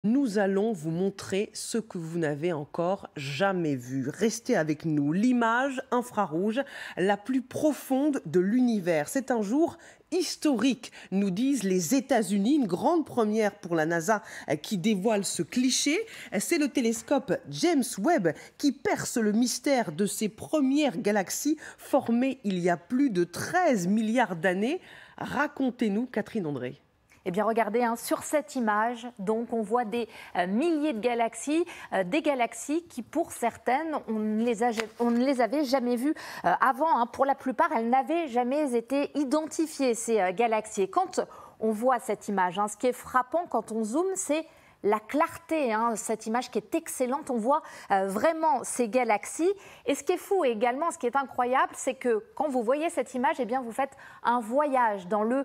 Nous allons vous montrer ce que vous n'avez encore jamais vu. Restez avec nous. L'image infrarouge la plus profonde de l'univers. C'est un jour historique, nous disent les États-Unis. Une grande première pour la NASA qui dévoile ce cliché. C'est le télescope James Webb qui perce le mystère de ces premières galaxies formées il y a plus de 13 milliards d'années. Racontez-nous, Catherine André. Eh bien, regardez, sur cette image, donc, on voit des milliers de galaxies, des galaxies qui, pour certaines, on ne les avait jamais vues avant. Pour la plupart, elles n'avaient jamais été identifiées, ces galaxies. Et quand on voit cette image, ce qui est frappant quand on zoome, c'est la clarté, cette image qui est excellente, on voit vraiment ces galaxies. Et ce qui est fou et également, ce qui est incroyable, c'est que quand vous voyez cette image, eh bien, vous faites un voyage dans le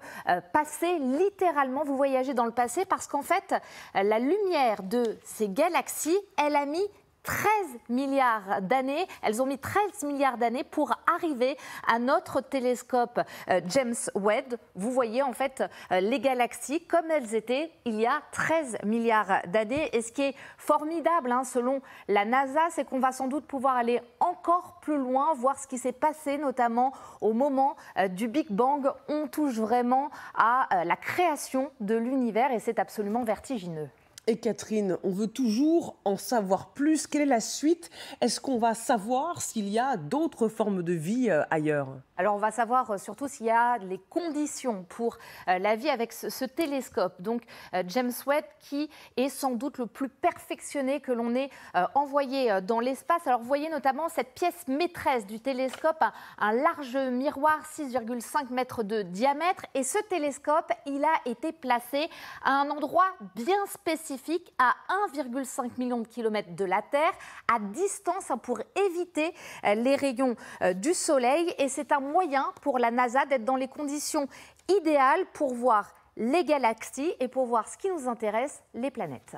passé, littéralement, vous voyagez dans le passé parce qu'en fait, la lumière de ces galaxies, elle a mis 13 milliards d'années, elles ont mis 13 milliards d'années pour arriver à notre télescope James Webb. Vous voyez en fait les galaxies comme elles étaient il y a 13 milliards d'années. Et ce qui est formidable selon la NASA, c'est qu'on va sans doute pouvoir aller encore plus loin, voir ce qui s'est passé notamment au moment du Big Bang. On touche vraiment à la création de l'univers et c'est absolument vertigineux. Et Catherine, on veut toujours en savoir plus. Quelle est la suite? Est-ce qu'on va savoir s'il y a d'autres formes de vie ailleurs? Alors, on va savoir surtout s'il y a les conditions pour la vie avec ce télescope. Donc, James Webb, qui est sans doute le plus perfectionné que l'on ait envoyé dans l'espace. Alors, vous voyez notamment cette pièce maîtresse du télescope, un large miroir 6,5 mètres de diamètre. Et ce télescope, il a été placé à un endroit bien spécifique, à 1,5 million de kilomètres de la Terre, à distance pour éviter les rayons du Soleil. Et c'est un moyen pour la NASA d'être dans les conditions idéales pour voir les galaxies et pour voir ce qui nous intéresse, les planètes.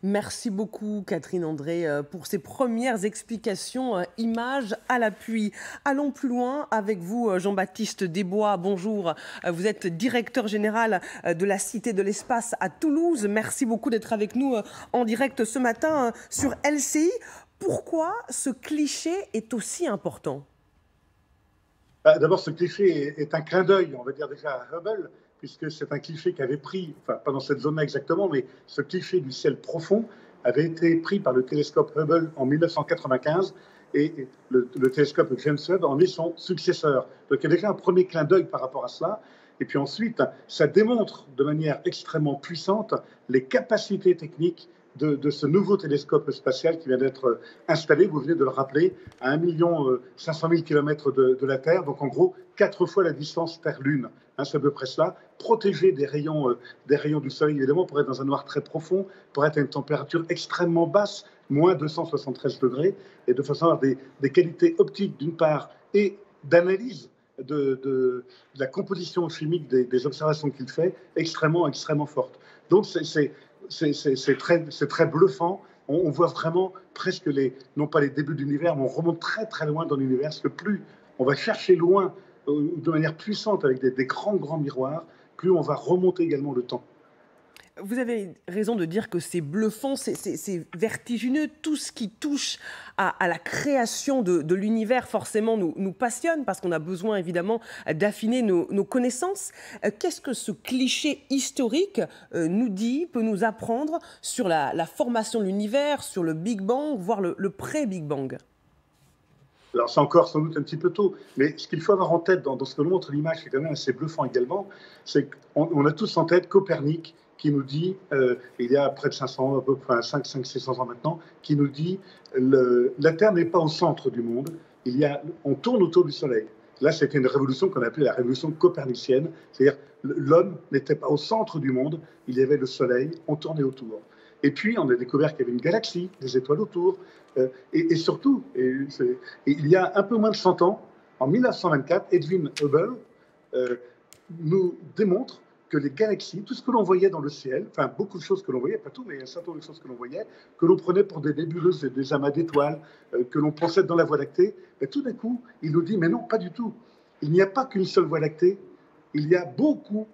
Merci beaucoup Catherine André pour ces premières explications, images à l'appui. Allons plus loin avec vous Jean-Baptiste Desbois, bonjour. Vous êtes directeur général de la Cité de l'Espace à Toulouse. Merci beaucoup d'être avec nous en direct ce matin sur LCI. Pourquoi ce cliché est aussi important? D'abord, ce cliché est un clin d'œil, on va dire déjà à Hubble, puisque c'est un cliché qui avait pris, enfin pas dans cette zone-là exactement, mais ce cliché du ciel profond avait été pris par le télescope Hubble en 1995 et le télescope James Webb en est son successeur. Donc il y a déjà un premier clin d'œil par rapport à cela. Et puis ensuite, ça démontre de manière extrêmement puissante les capacités techniques de ce nouveau télescope spatial qui vient d'être installé, vous venez de le rappeler, à 1 500 000 km de la Terre, donc en gros 4 fois la distance Terre-Lune. C'est à peu près cela, protégé des rayons du Soleil, évidemment, pour être dans un noir très profond, pour être à une température extrêmement basse, moins 273 degrés, et de façon à avoir des qualités optiques d'une part, et d'analyse de la composition chimique des observations qu'il fait, extrêmement forte. Donc c'est très bluffant. On voit vraiment presque non pas les débuts de l'univers, mais on remonte très loin dans l'univers. Parce que plus on va chercher loin, de manière puissante, avec des grands miroirs, plus on va remonter également le temps. Vous avez raison de dire que c'est bluffant, c'est vertigineux. Tout ce qui touche à la création de l'univers, forcément, nous passionne parce qu'on a besoin, évidemment, d'affiner nos connaissances. Qu'est-ce que ce cliché historique nous dit, peut nous apprendre sur la formation de l'univers, sur le Big Bang, voire le pré-Big Bang? Alors, c'est encore sans doute un petit peu tôt, mais ce qu'il faut avoir en tête dans ce que montre l'image, qui est quand même assez bluffant également, c'est qu'on a tous en tête Copernic, qui nous dit, il y a près de 500, à peu près 600 ans maintenant, qui nous dit la Terre n'est pas au centre du monde, on tourne autour du Soleil. Là, c'était une révolution qu'on appelait la révolution copernicienne, c'est-à-dire l'homme n'était pas au centre du monde, il y avait le Soleil, on tournait autour. Et puis, on a découvert qu'il y avait une galaxie, des étoiles autour, et surtout, il y a un peu moins de 100 ans, en 1924, Edwin Hubble nous démontre que les galaxies, tout ce que l'on voyait dans le ciel, enfin beaucoup de choses que l'on voyait, pas tout, mais un certain nombre de choses que l'on voyait, que l'on prenait pour des nébuleuses et des amas d'étoiles, que l'on pensait dans la Voie lactée, mais tout d'un coup, il nous dit, mais non, pas du tout. Il n'y a pas qu'une seule Voie lactée, il y a beaucoup,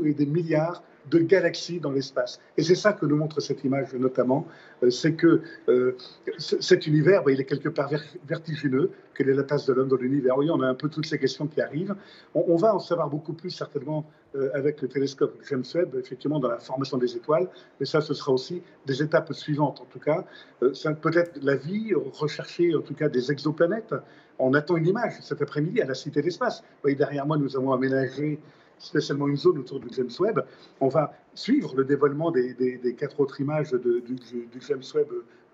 et des milliards de galaxies dans l'espace. Et c'est ça que nous montre cette image notamment, c'est que cet univers, il est quelque part vertigineux. Quelle est la place de l'homme dans l'univers? Oui, on a un peu toutes ces questions qui arrivent. On va en savoir beaucoup plus certainement avec le télescope James Webb, effectivement dans la formation des étoiles, mais ça, ce sera aussi des étapes suivantes en tout cas. Peut-être la vie, rechercher en tout cas des exoplanètes. On attend une image cet après-midi à la Cité de l'Espace. Vous voyez, derrière moi, nous avons aménagé spécialement une zone autour du James Webb. On va suivre le dévoilement des 4 autres images du James Webb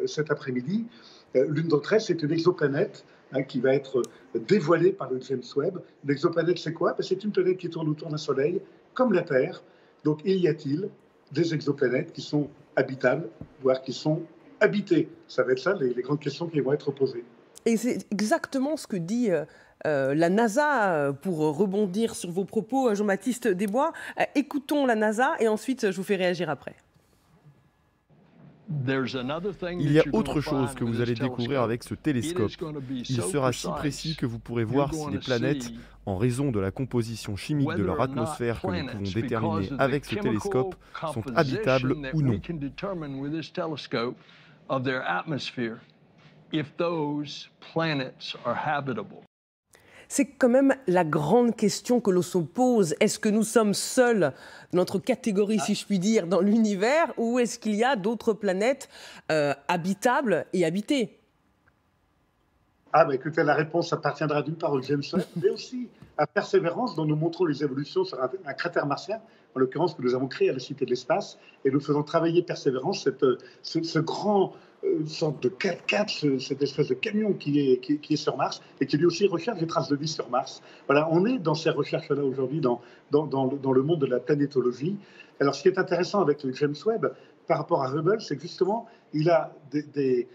cet après-midi. L'une d'entre elles, c'est une exoplanète qui va être dévoilée par le James Webb. L'exoplanète, c'est quoi? C'est une planète qui tourne autour d'un soleil, comme la Terre. Donc, y a-t-il des exoplanètes qui sont habitables, voire qui sont habitées? Ça va être ça, les grandes questions qui vont être posées. Et c'est exactement ce que dit la NASA, pour rebondir sur vos propos, Jean-Baptiste Desbois. Écoutons la NASA et ensuite je vous fais réagir après. Il y a autre chose que vous allez découvrir avec ce télescope. Il sera si précis que vous pourrez voir si les planètes, en raison de la composition chimique de leur atmosphère que nous pouvons déterminer avec ce télescope, sont habitables ou non. C'est quand même la grande question que l'on se pose. Est-ce que nous sommes seuls, notre catégorie, si je puis dire, dans l'univers, ou est-ce qu'il y a d'autres planètes habitables et habitées? Écoutez, la réponse appartiendra d'une part au James Webb, mais aussi à Persévérance, dont nous montrons les évolutions sur un cratère martien, en l'occurrence que nous avons créé à la Cité de l'Espace, et nous faisons travailler Persévérance, ce grand sorte de 4x4, cette espèce de camion qui est sur Mars et qui lui aussi recherche des traces de vie sur Mars. Voilà, on est dans ces recherches-là aujourd'hui dans le monde de la planétologie. Alors, ce qui est intéressant avec le James Webb par rapport à Hubble, c'est que justement, il a des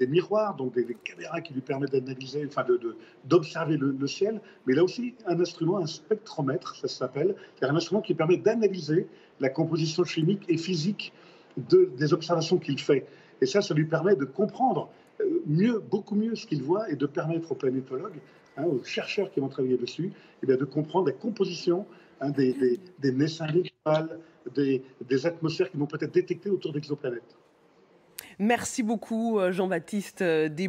miroirs, donc des caméras qui lui permettent d'analyser, enfin d'observer le ciel, mais il a aussi un instrument, un spectromètre, ça s'appelle, c'est un instrument qui permet d'analyser la composition chimique et physique des observations qu'il fait. Et ça lui permet de comprendre beaucoup mieux ce qu'il voit et de permettre aux planétologues, aux chercheurs qui vont travailler dessus, de comprendre la composition des naissains d'étoiles, des atmosphères qui vont peut-être détecter autour d'exoplanètes. Merci beaucoup, Jean-Baptiste Desbois.